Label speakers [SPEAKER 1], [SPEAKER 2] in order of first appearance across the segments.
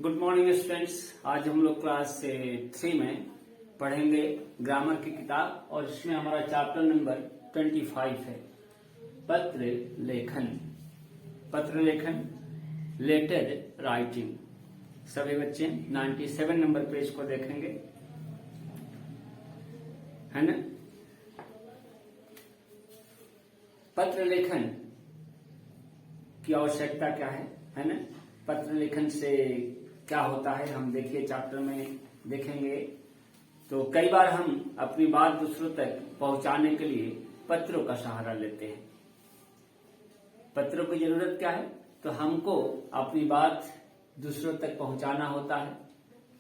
[SPEAKER 1] Good morning students. आज हम लोग क्लास 3 में पढ़ेंगे ग्रामर की किताब और इसमें हमारा चैप्टर नंबर 25 है पत्र लेखन। पत्र लेखन, लेटर राइटिंग। सभी बच्चे 97 नंबर पेज को देखेंगे, है ना। पत्र लेखन की आवश्यकता क्या है ना। पत्र लेखन से क्या होता है हम देखिए चैप्टर में देखेंगे। तो कई बार हम अपनी बात दूसरों तक पहुंचाने के लिए पत्रों का सहारा लेते हैं। पत्रों की जरूरत क्या है, तो हमको अपनी बात दूसरों तक पहुंचाना होता है,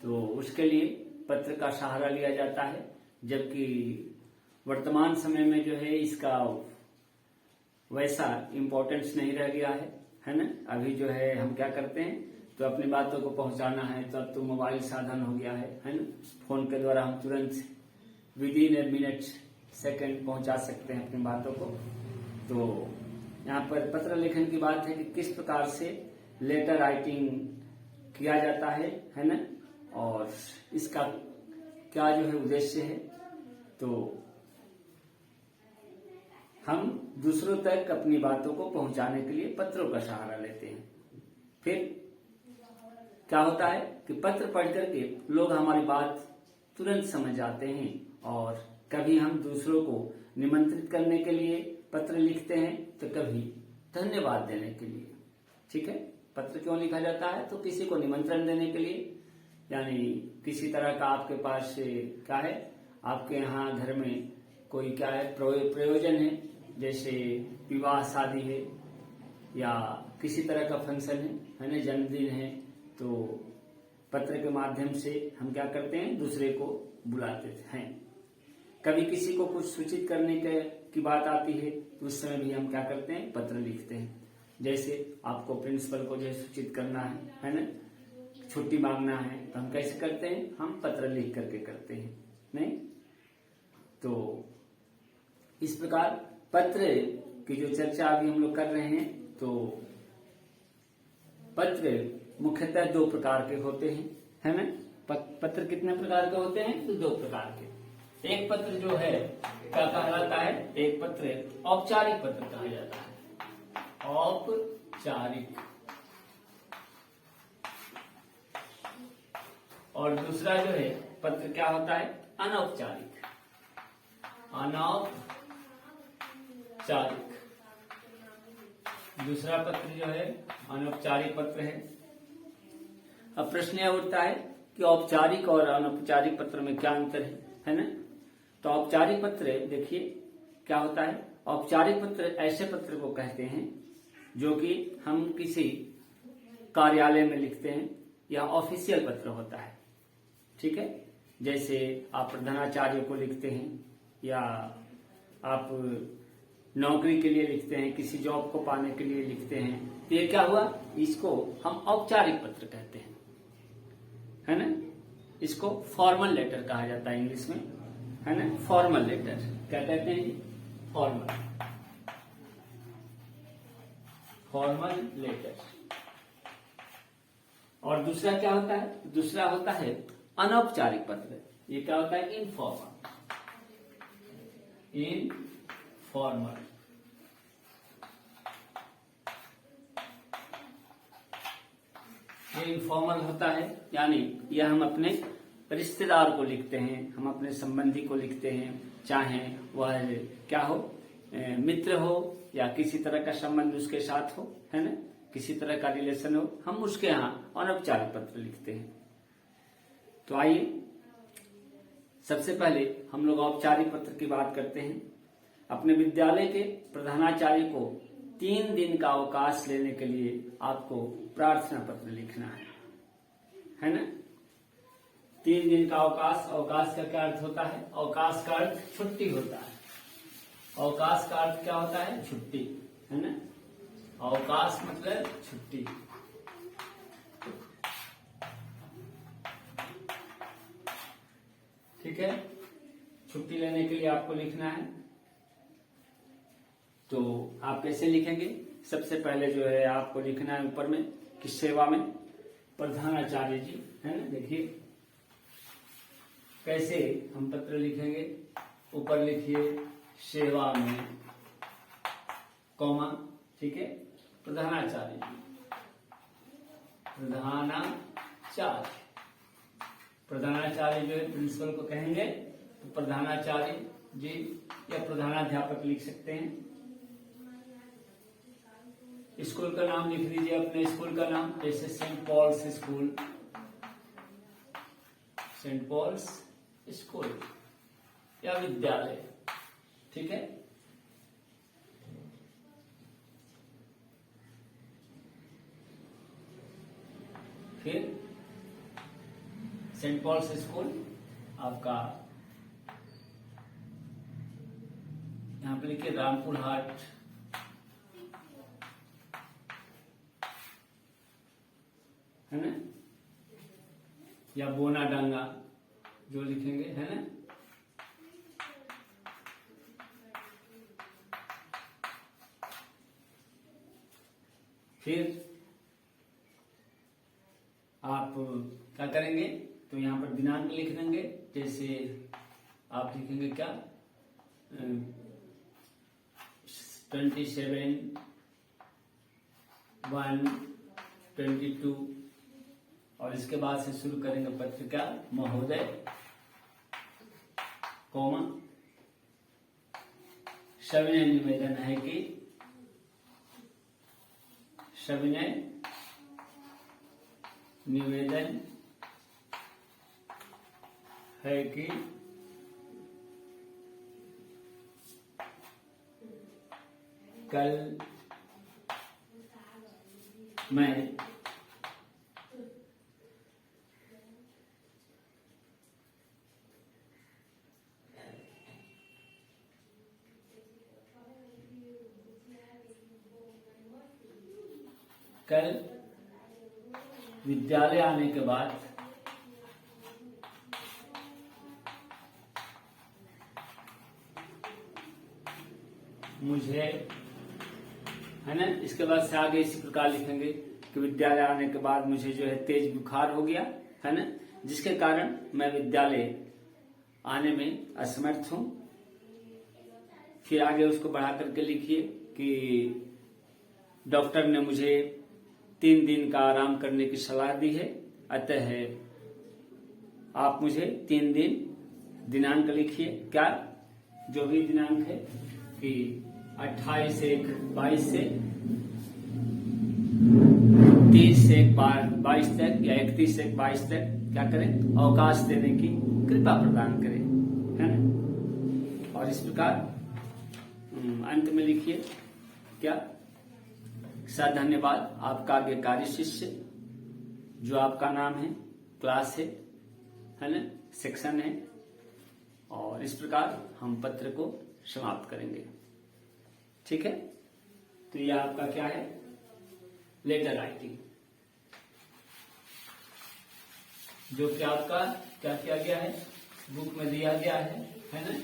[SPEAKER 1] तो उसके लिए पत्र का सहारा लिया जाता है। जबकि वर्तमान समय में जो है इसका वैसा इम्पोर्टेंस नहीं रह गया है ना। अभी जो है हम क्या करते हैं, तो अपनी बातों को पहुंचाना है तो अब तो मोबाइल साधन हो गया है ना। फोन के द्वारा हम तुरंत with in a minute second पहुंचा सकते हैं अपनी बातों को। तो यहाँ पर पत्र लेखन की बात है कि किस प्रकार से लेटर राइटिंग किया जाता है ना, और इसका क्या जो है उद्देश्य है। तो हम दूसरों तक अपनी बातों को पहुंचाने के लिए पत्रों का सहारा लेते हैं। फिर क्या होता है कि पत्र पढ़ करके लोग हमारी बात तुरंत समझ जाते हैं, और कभी हम दूसरों को निमंत्रित करने के लिए पत्र लिखते हैं तो कभी धन्यवाद देने के लिए। ठीक है, पत्र क्यों लिखा जाता है, तो किसी को निमंत्रण देने के लिए, यानी किसी तरह का आपके पास क्या है, आपके यहाँ घर में कोई क्या है प्रयोजन है, जैसे विवाह शादी है या किसी तरह का फंक्शन है ना, जन्मदिन है, तो पत्र के माध्यम से हम क्या करते हैं, दूसरे को बुलाते हैं। कभी किसी को कुछ सूचित करने की बात आती है तो उस समय भी हम क्या करते हैं, पत्र लिखते हैं। जैसे आपको प्रिंसिपल को जो सूचित करना है ना, छुट्टी मांगना है, तो हम कैसे करते हैं, हम पत्र लिख करके करते हैं नहीं। तो इस प्रकार पत्र की जो चर्चा अभी हम लोग कर रहे हैं, तो पत्र मुख्यतः 2 प्रकार के होते हैं, है ना। पत्र कितने प्रकार के होते हैं, तो 2 प्रकार के। एक पत्र जो है क्या कहलाता है, एक पत्र औपचारिक पत्र कहा जाता है, औपचारिक। और दूसरा जो है पत्र क्या होता है, अनौपचारिक। अनौपचारिक दूसरा पत्र जो है अनौपचारिक पत्र है। अब प्रश्न यह उठता है कि औपचारिक और अनौपचारिक पत्र में क्या अंतर है ना। तो औपचारिक पत्र देखिए क्या होता है। औपचारिक पत्र ऐसे पत्र को कहते हैं जो कि हम किसी कार्यालय में लिखते हैं, या ऑफिशियल पत्र होता है। ठीक है, जैसे आप प्रधानाचार्य को लिखते हैं, या आप नौकरी के लिए लिखते हैं, किसी जॉब को पाने के लिए लिखते हैं, तो ये क्या हुआ, इसको हम औपचारिक पत्र कहते हैं, है ना। इसको फॉर्मल लेटर कहा जाता है इंग्लिश में, है ना। फॉर्मल लेटर क्या कहते हैं, फॉर्मल लेटर। और दूसरा क्या होता है, दूसरा होता है अनौपचारिक पत्र। ये क्या होता है, इनफॉर्मल। ये इनफॉर्मल होता है, यानी यह हम अपने रिश्तेदार को लिखते हैं, हम अपने संबंधी को लिखते हैं, चाहे वह क्या हो, मित्र हो या किसी तरह का संबंध उसके साथ हो, है ना, किसी तरह का रिलेशन हो, हम उसके यहाँ अनौपचारिक पत्र लिखते हैं। तो आइए सबसे पहले हम लोग औपचारिक पत्र की बात करते हैं। अपने विद्यालय के प्रधानाचार्य को 3 दिन का अवकाश लेने के लिए आपको प्रार्थना पत्र लिखना है ना। 3 दिन का अवकाश। अवकाश का क्या अर्थ होता है, अवकाश का अर्थ छुट्टी होता है। अवकाश का अर्थ क्या होता है, छुट्टी, है ना। अवकाश मतलब छुट्टी। ठीक है, छुट्टी लेने के लिए आपको लिखना है। तो आप कैसे लिखेंगे, सबसे पहले जो है आपको लिखना है ऊपर में किस सेवा में, प्रधानाचार्य जी, है ना। देखिए कैसे हम पत्र लिखेंगे, ऊपर लिखिए सेवा में, कॉमा, ठीक है, प्रधानाचार्य जी, प्रधानाचार्य, प्रधानाचार्य जो है प्रिंसिपल को कहेंगे, तो प्रधानाचार्य जी या प्रधानाध्यापक लिख सकते हैं। स्कूल का नाम लिख दीजिए, अपने स्कूल का नाम, जैसे Saint Paul's school, Saint Paul's school या विद्यालय, ठीक है। फिर सेंट पॉल्स स्कूल आपका यहां पे लिखिए रामपुर हाट, है ना, या बोनाडांगा जो लिखेंगे, है ना। फिर आप क्या करेंगे, तो यहां पर दिनांक लिख देंगे, जैसे आप लिखेंगे क्या 27/1/22 और इसके बाद से शुरू करेंगे पत्र क्या, महोदय, कॉमा, सविनय निवेदन है कि, सविनय निवेदन है कि कल मैं कल विद्यालय आने के बाद मुझे, है ना, इसके बाद से आगे इसी प्रकार लिखेंगे कि विद्यालय आने के बाद मुझे जो है तेज बुखार हो गया, है ना, जिसके कारण मैं विद्यालय आने में असमर्थ हूं। फिर आगे उसको बढ़ा करके लिखिए कि डॉक्टर ने मुझे 3 दिन का आराम करने की सलाह दी है, अतः आप मुझे 3 दिन, दिनांक लिखिए क्या, जो भी दिनांक है कि 28/1/22 से 30/1/22 तक या 31/1/22 तक क्या करें, अवकाश देने की कृपा प्रदान करें, है ना। और इस प्रकार अंत में लिखिए क्या, धन्यवाद, आपका आज्ञाकारी शिष्य, जो आपका नाम है, क्लास है ना, सेक्शन है। और इस प्रकार हम पत्र को समाप्त करेंगे, ठीक है। तो यह आपका क्या है, लेटर राइटिंग, जो कि आपका क्या किया गया है, बुक में दिया गया है ना।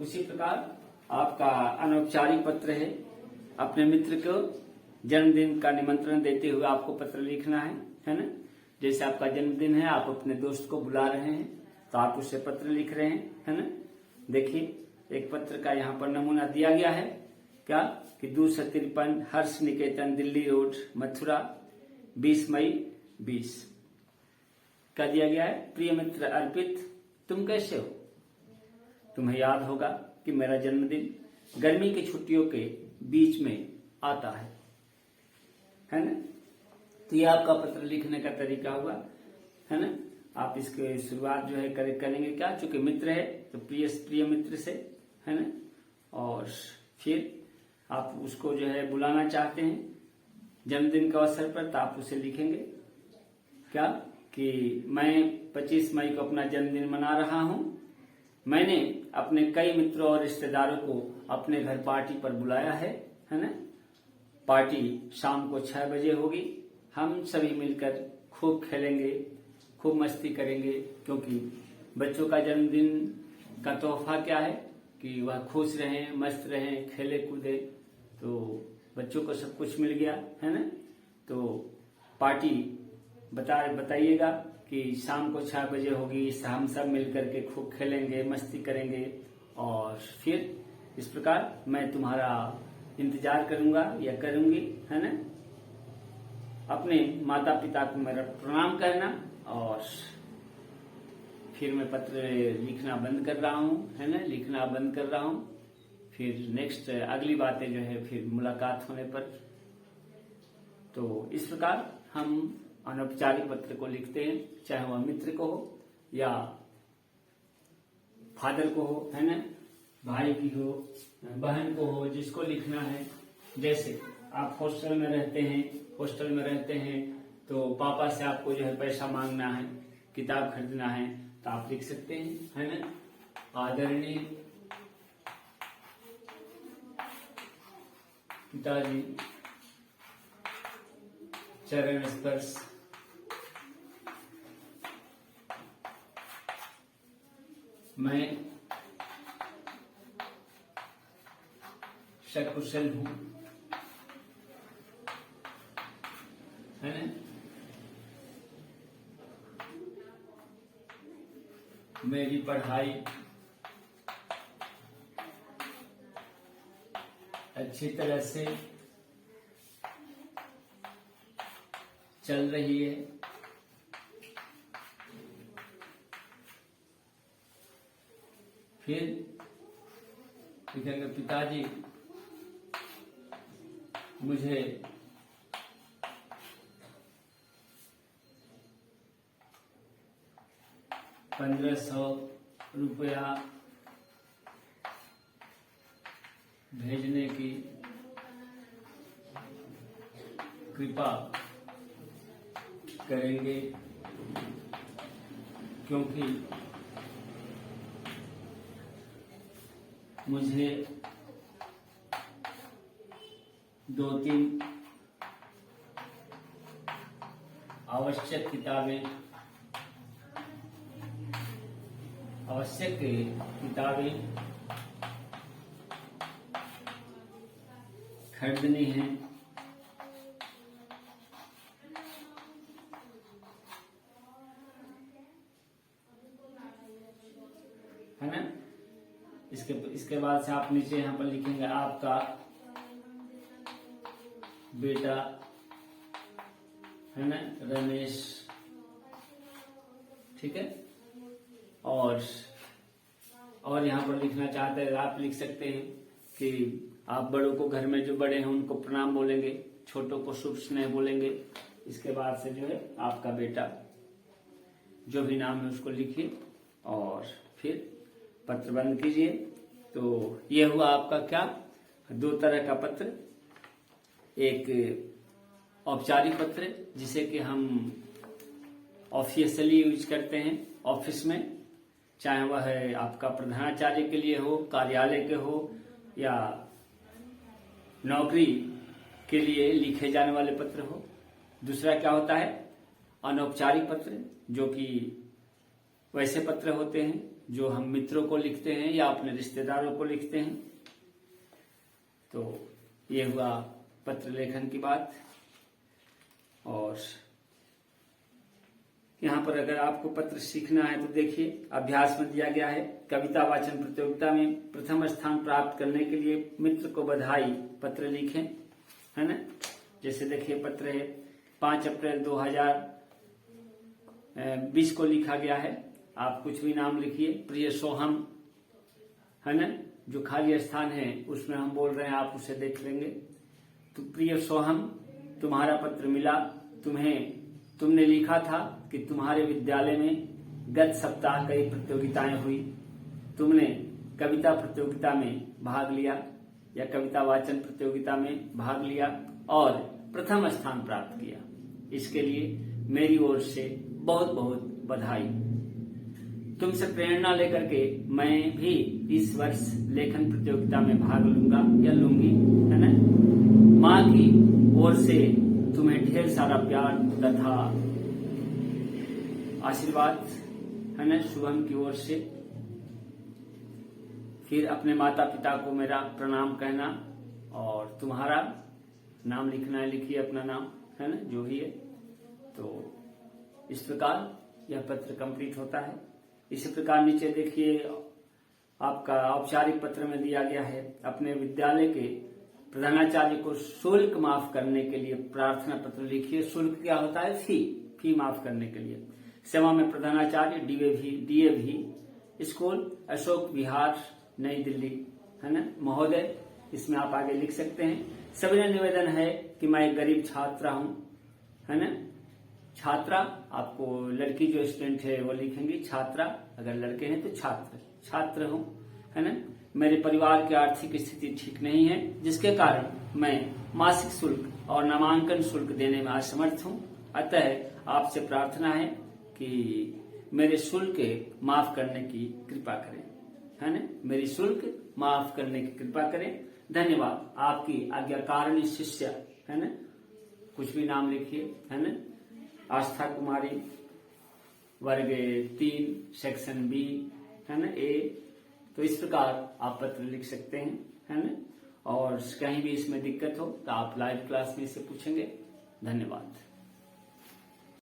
[SPEAKER 1] उसी प्रकार आपका अनौपचारिक पत्र है, अपने मित्र को जन्मदिन का निमंत्रण देते हुए आपको पत्र लिखना है ना। जैसे आपका जन्मदिन है, आप अपने दोस्त को बुला रहे हैं, तो आप उसे पत्र लिख रहे हैं, है ना। देखिए एक पत्र का यहाँ पर नमूना दिया गया है क्या, कि 253 हर्ष निकेतन, दिल्ली रोड, मथुरा, 20 मई 20 का दिया गया है। प्रिय मित्र अर्पित, तुम कैसे हो? तुम्हें याद होगा कि मेरा जन्मदिन गर्मी की छुट्टियों के बीच में आता है ना। तो ये आपका पत्र लिखने का तरीका हुआ, है ना। आप इसके शुरुआत जो है करेंगे क्या, चूंकि मित्र है तो प्रिय मित्र से, है ना। और फिर आप उसको जो है बुलाना चाहते हैं जन्मदिन के अवसर पर, तो आप उसे लिखेंगे क्या, कि मैं 25 मई को अपना जन्मदिन मना रहा हूं। मैंने अपने कई मित्रों और रिश्तेदारों को अपने घर पार्टी पर बुलाया है ना। पार्टी शाम को 6 बजे होगी। हम सभी मिलकर खूब खेलेंगे, खूब मस्ती करेंगे, क्योंकि बच्चों का जन्मदिन का तोहफा क्या है कि वह खुश रहें, मस्त रहें, खेले कूदे, तो बच्चों को सब कुछ मिल गया, है ना। तो पार्टी बताइएगा कि शाम को 6 बजे होगी, हम सब मिल करके खूब खेलेंगे, मस्ती करेंगे और फिर इस प्रकार मैं तुम्हारा इंतजार करूंगा या करूंगी, है ना। अपने माता पिता को मेरा प्रणाम करना और फिर मैं पत्र लिखना बंद कर रहा हूँ, है ना, लिखना बंद कर रहा हूँ। फिर नेक्स्ट अगली बातें जो है फिर मुलाकात होने पर। तो इस प्रकार हम अनौपचारिक पत्र को लिखते हैं, चाहे वह मित्र को हो या फादर को हो, है ना, भाई की हो, बहन को हो, जिसको लिखना है। जैसे आप हॉस्टल में रहते हैं तो पापा से आपको जो है पैसा मांगना है, किताब खरीदना है, तो आप लिख सकते हैं, है ना। आदरणीय पिताजी, चरण स्पर्श मैं सकुशल हूं, है ना। मेरी पढ़ाई अच्छी तरह से चल रही है। फिर लिखेंगे पिताजी, मुझे ₹1500 भेजने की कृपा करेंगे, क्योंकि मुझे 2-3 आवश्यक किताबें खरीदनी है। है ना। इसके बाद से आप नीचे यहाँ पर लिखेंगे आपका बेटा, है ना, रमेश, ठीक है। और यहाँ पर लिखना चाहते हैं आप लिख सकते हैं कि आप बड़ों को, घर में जो बड़े हैं उनको प्रणाम बोलेंगे, छोटों को शुभ स्नेह बोलेंगे। इसके बाद से जो है आपका बेटा, जो भी नाम है उसको लिखिए और फिर पत्र बंद कीजिए। तो यह हुआ आपका क्या, 2 तरह का पत्र। एक औपचारिक पत्र जिसे कि हम ऑफिशियली यूज करते हैं ऑफिस में, चाहे वह है आपका प्रधानाचार्य के लिए हो, कार्यालय के हो या नौकरी के लिए लिखे जाने वाले पत्र हो। दूसरा क्या होता है, अनौपचारिक पत्र, जो कि वैसे पत्र होते हैं जो हम मित्रों को लिखते हैं या अपने रिश्तेदारों को लिखते हैं। तो ये हुआ पत्र लेखन की बात। और यहाँ पर अगर आपको पत्र सीखना है तो देखिए, अभ्यास में दिया गया है, कविता वाचन प्रतियोगिता में प्रथम स्थान प्राप्त करने के लिए मित्र को बधाई पत्र लिखें, है ना। जैसे देखिए पत्र है 5 अप्रैल 2020 को लिखा गया है। आप कुछ भी नाम लिखिए, प्रिय सोहम, है ना, जो खाली स्थान है उसमें हम बोल रहे हैं, आप उसे देख लेंगे। तो प्रिय सोहम, तुम्हारा पत्र मिला। तुमने लिखा था कि तुम्हारे विद्यालय में गत सप्ताह कई प्रतियोगिताएं हुई। तुमने कविता प्रतियोगिता में भाग लिया या कविता वाचन प्रतियोगिता में भाग लिया और प्रथम स्थान प्राप्त किया। इसके लिए मेरी ओर से बहुत बहुत बधाई। तुमसे प्रेरणा लेकर के मैं भी इस वर्ष लेखन प्रतियोगिता में भाग लूंगा या लूंगी, है ना। माँ की ओर से तुम्हें ढेर सारा प्यार तथा आशीर्वाद, है ना, शुभम की ओर से। फिर अपने माता पिता को मेरा प्रणाम कहना और तुम्हारा नाम लिखना है, लिखिए अपना नाम, है ना, जो भी है। तो इस प्रकार यह पत्र कंप्लीट होता है। इसी प्रकार नीचे देखिए आपका औपचारिक पत्र में दिया गया है, अपने विद्यालय के प्रधानाचार्य को शुल्क माफ करने के लिए प्रार्थना पत्र लिखिए। शुल्क क्या होता है? फी माफ करने के लिए। सेवा में प्रधानाचार्य डीएवी स्कूल, अशोक विहार, नई दिल्ली, है ना महोदय। इसमें आप आगे लिख सकते हैं। सविनय निवेदन है कि मैं एक गरीब छात्रा हूं, है ना। छात्रा, आपको लड़की जो स्टूडेंट है वो लिखेंगी छात्रा, अगर लड़के हैं तो छात्र हूं, है ना। मेरे परिवार की आर्थिक स्थिति ठीक नहीं है, जिसके कारण मैं मासिक शुल्क और नामांकन शुल्क देने में असमर्थ हूं। अतः आपसे प्रार्थना है कि मेरे शुल्क माफ करने की कृपा करें, है ना। मेरी शुल्क माफ करने की कृपा करें। धन्यवाद। आपकी आज्ञाकारिणी शिष्य, है ना, कुछ भी नाम लिखिए, है ना। आस्था कुमारी, वर्ग 3, सेक्शन बी, है ना, ए। तो इस प्रकार आप पत्र लिख सकते हैं, है ना। और कहीं भी इसमें दिक्कत हो तो आप लाइव क्लास में इससे पूछेंगे। धन्यवाद।